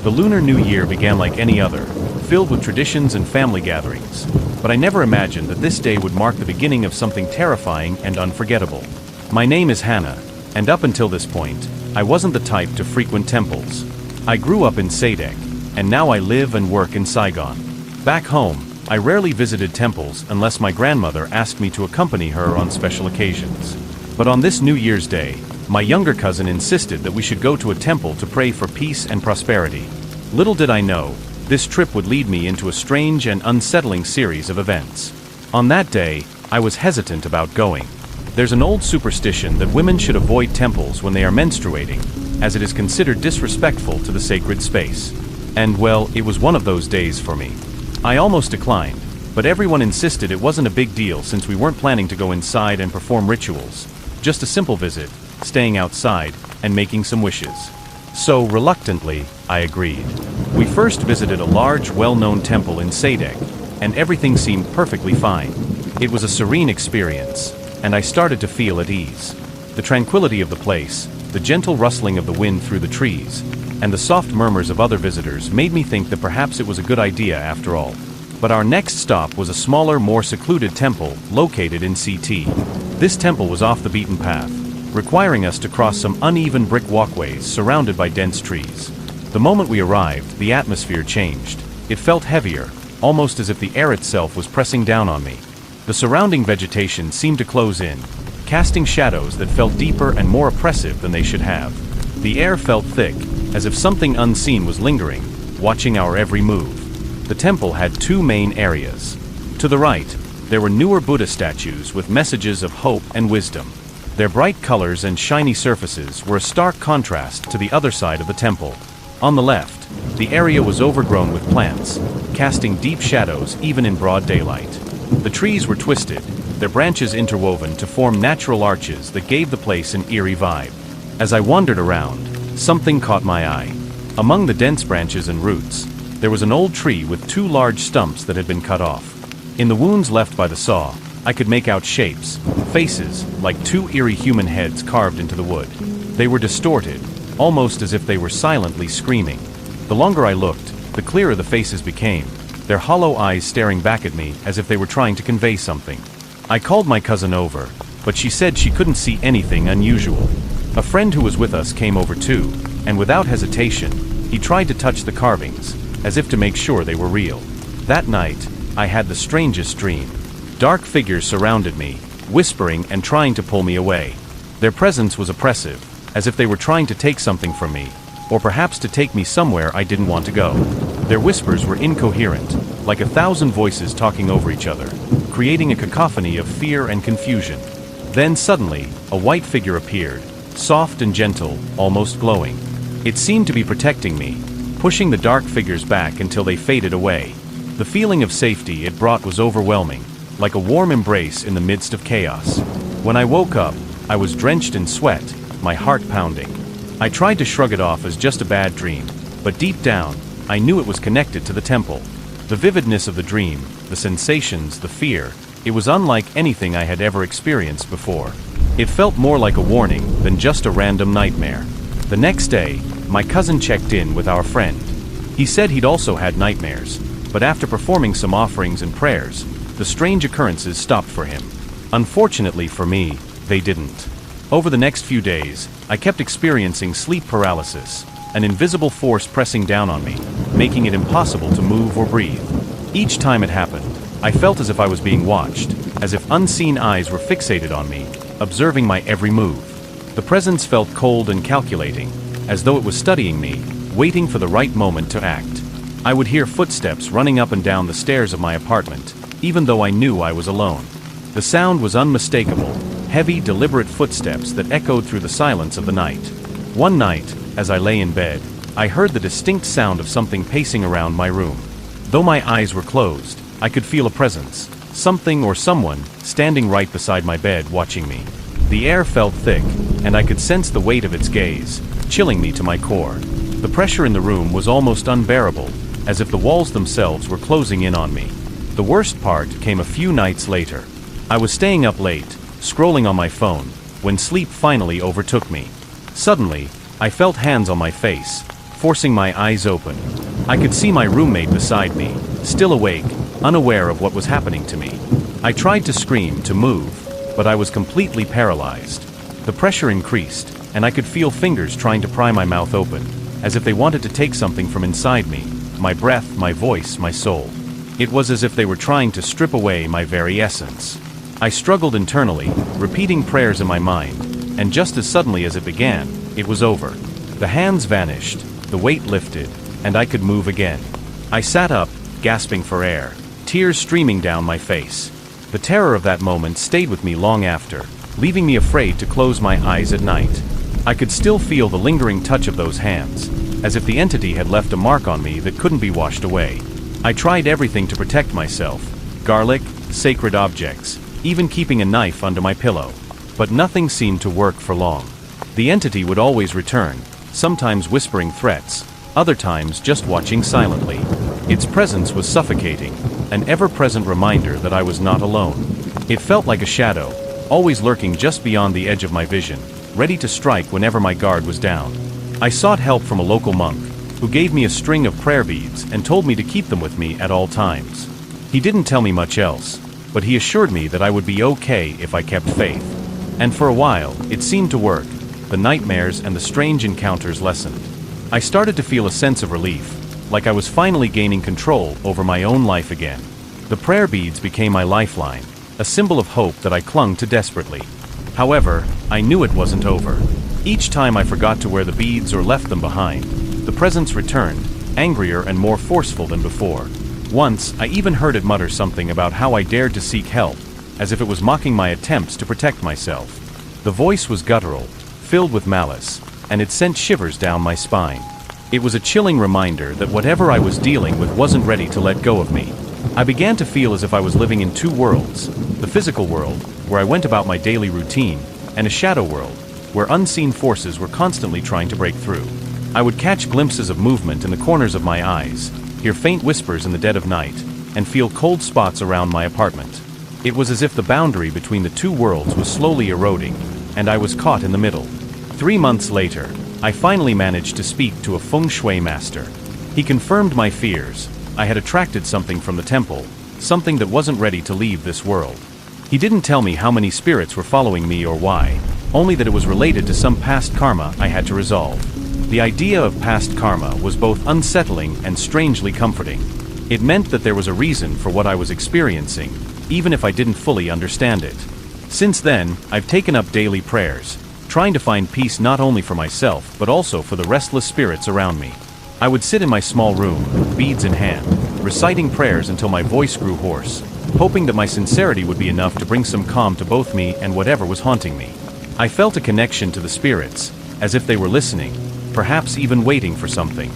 The Lunar New Year began like any other, filled with traditions and family gatherings. But I never imagined that this day would mark the beginning of something terrifying and unforgettable. My name is Hannah, and up until this point, I wasn't the type to frequent temples. I grew up in Sadek, and now I live and work in Saigon. Back home, I rarely visited temples unless my grandmother asked me to accompany her on special occasions. But on this New Year's Day, my younger cousin insisted that we should go to a temple to pray for peace and prosperity. Little did I know, this trip would lead me into a strange and unsettling series of events. On that day, I was hesitant about going. There's an old superstition that women should avoid temples when they are menstruating, as it is considered disrespectful to the sacred space. And well, it was one of those days for me. I almost declined, but everyone insisted it wasn't a big deal since we weren't planning to go inside and perform rituals. Just a simple visit, staying outside, and making some wishes. So, reluctantly, I agreed. We first visited a large, well-known temple in Sadek, and everything seemed perfectly fine. It was a serene experience, and I started to feel at ease. The tranquility of the place, the gentle rustling of the wind through the trees, and the soft murmurs of other visitors made me think that perhaps it was a good idea after all. But our next stop was a smaller, more secluded temple located in CT. This temple was off the beaten path, requiring us to cross some uneven brick walkways surrounded by dense trees. The moment we arrived, the atmosphere changed. It felt heavier, almost as if the air itself was pressing down on me. The surrounding vegetation seemed to close in, casting shadows that felt deeper and more oppressive than they should have. The air felt thick, as if something unseen was lingering, watching our every move. The temple had two main areas. To the right, there were newer Buddha statues with messages of hope and wisdom. Their bright colors and shiny surfaces were a stark contrast to the other side of the temple. On the left, the area was overgrown with plants, casting deep shadows even in broad daylight. The trees were twisted, their branches interwoven to form natural arches that gave the place an eerie vibe. As I wandered around, something caught my eye. Among the dense branches and roots, there was an old tree with two large stumps that had been cut off. In the wounds left by the saw, I could make out shapes, faces, like two eerie human heads carved into the wood. They were distorted, almost as if they were silently screaming. The longer I looked, the clearer the faces became, their hollow eyes staring back at me as if they were trying to convey something. I called my cousin over, but she said she couldn't see anything unusual. A friend who was with us came over too, and without hesitation, he tried to touch the carvings, as if to make sure they were real. That night, I had the strangest dream. Dark figures surrounded me, whispering and trying to pull me away. Their presence was oppressive, as if they were trying to take something from me, or perhaps to take me somewhere I didn't want to go. Their whispers were incoherent, like 1,000 voices talking over each other, creating a cacophony of fear and confusion. Then suddenly, a white figure appeared, soft and gentle, almost glowing. It seemed to be protecting me, pushing the dark figures back until they faded away. The feeling of safety it brought was overwhelming, like a warm embrace in the midst of chaos. When I woke up, I was drenched in sweat, my heart pounding. I tried to shrug it off as just a bad dream, but deep down, I knew it was connected to the temple. The vividness of the dream, the sensations, the fear, it was unlike anything I had ever experienced before. It felt more like a warning than just a random nightmare. The next day, my cousin checked in with our friend. He said he'd also had nightmares, but after performing some offerings and prayers, the strange occurrences stopped for him. Unfortunately for me, they didn't. Over the next few days, I kept experiencing sleep paralysis, an invisible force pressing down on me, making it impossible to move or breathe. Each time it happened, I felt as if I was being watched, as if unseen eyes were fixated on me, observing my every move. The presence felt cold and calculating, as though it was studying me, waiting for the right moment to act. I would hear footsteps running up and down the stairs of my apartment, even though I knew I was alone. The sound was unmistakable, heavy, deliberate footsteps that echoed through the silence of the night. One night, as I lay in bed, I heard the distinct sound of something pacing around my room. Though my eyes were closed, I could feel a presence, something or someone, standing right beside my bed watching me. The air felt thick, and I could sense the weight of its gaze, chilling me to my core. The pressure in the room was almost unbearable, as if the walls themselves were closing in on me. The worst part came a few nights later. I was staying up late, scrolling on my phone, when sleep finally overtook me. Suddenly, I felt hands on my face, forcing my eyes open. I could see my roommate beside me, still awake, unaware of what was happening to me. I tried to scream, to move, but I was completely paralyzed. The pressure increased, and I could feel fingers trying to pry my mouth open, as if they wanted to take something from inside me, my breath, my voice, my soul. It was as if they were trying to strip away my very essence. I struggled internally, repeating prayers in my mind, and just as suddenly as it began, it was over. The hands vanished, the weight lifted, and I could move again. I sat up, gasping for air, tears streaming down my face. The terror of that moment stayed with me long after, leaving me afraid to close my eyes at night. I could still feel the lingering touch of those hands, as if the entity had left a mark on me that couldn't be washed away. I tried everything to protect myself: garlic, sacred objects, even keeping a knife under my pillow. But nothing seemed to work for long. The entity would always return, sometimes whispering threats, other times just watching silently. Its presence was suffocating, an ever-present reminder that I was not alone. It felt like a shadow, always lurking just beyond the edge of my vision, ready to strike whenever my guard was down. I sought help from a local monk, who gave me a string of prayer beads and told me to keep them with me at all times. He didn't tell me much else, but he assured me that I would be okay if I kept faith. And for a while, it seemed to work. The nightmares and the strange encounters lessened. I started to feel a sense of relief, like I was finally gaining control over my own life again. The prayer beads became my lifeline, a symbol of hope that I clung to desperately. However, I knew it wasn't over. Each time I forgot to wear the beads or left them behind, the presence returned, angrier and more forceful than before. Once, I even heard it mutter something about how I dared to seek help, as if it was mocking my attempts to protect myself. The voice was guttural, filled with malice, and it sent shivers down my spine. It was a chilling reminder that whatever I was dealing with wasn't ready to let go of me. I began to feel as if I was living in two worlds: the physical world, where I went about my daily routine, and a shadow world, where unseen forces were constantly trying to break through. I would catch glimpses of movement in the corners of my eyes, hear faint whispers in the dead of night, and feel cold spots around my apartment. It was as if the boundary between the two worlds was slowly eroding, and I was caught in the middle. 3 months later, I finally managed to speak to a feng shui master. He confirmed my fears. I had attracted something from the temple, something that wasn't ready to leave this world. He didn't tell me how many spirits were following me or why, only that it was related to some past karma I had to resolve. The idea of past karma was both unsettling and strangely comforting. It meant that there was a reason for what I was experiencing, even if I didn't fully understand it. Since then, I've taken up daily prayers, trying to find peace not only for myself but also for the restless spirits around me. I would sit in my small room, beads in hand, reciting prayers until my voice grew hoarse, hoping that my sincerity would be enough to bring some calm to both me and whatever was haunting me. I felt a connection to the spirits, as if they were listening, perhaps even waiting for something.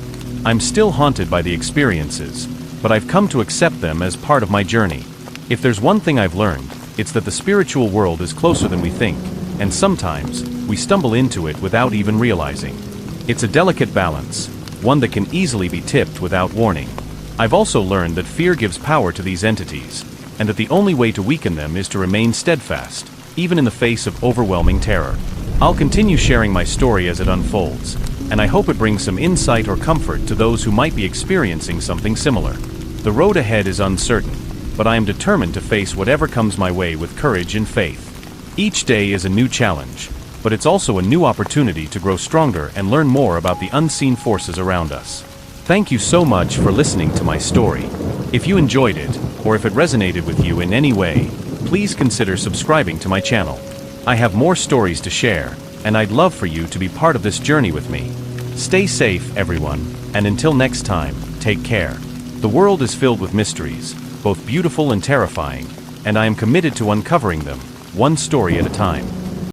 I'm still haunted by the experiences, but I've come to accept them as part of my journey. If there's one thing I've learned, it's that the spiritual world is closer than we think, and sometimes, we stumble into it without even realizing. It's a delicate balance, one that can easily be tipped without warning. I've also learned that fear gives power to these entities, and that the only way to weaken them is to remain steadfast, even in the face of overwhelming terror. I'll continue sharing my story as it unfolds, and I hope it brings some insight or comfort to those who might be experiencing something similar. The road ahead is uncertain, but I am determined to face whatever comes my way with courage and faith. Each day is a new challenge, but it's also a new opportunity to grow stronger and learn more about the unseen forces around us. Thank you so much for listening to my story. If you enjoyed it, or if it resonated with you in any way, please consider subscribing to my channel. I have more stories to share, and I'd love for you to be part of this journey with me. Stay safe, everyone, and until next time, take care. The world is filled with mysteries, both beautiful and terrifying, and I am committed to uncovering them, one story at a time.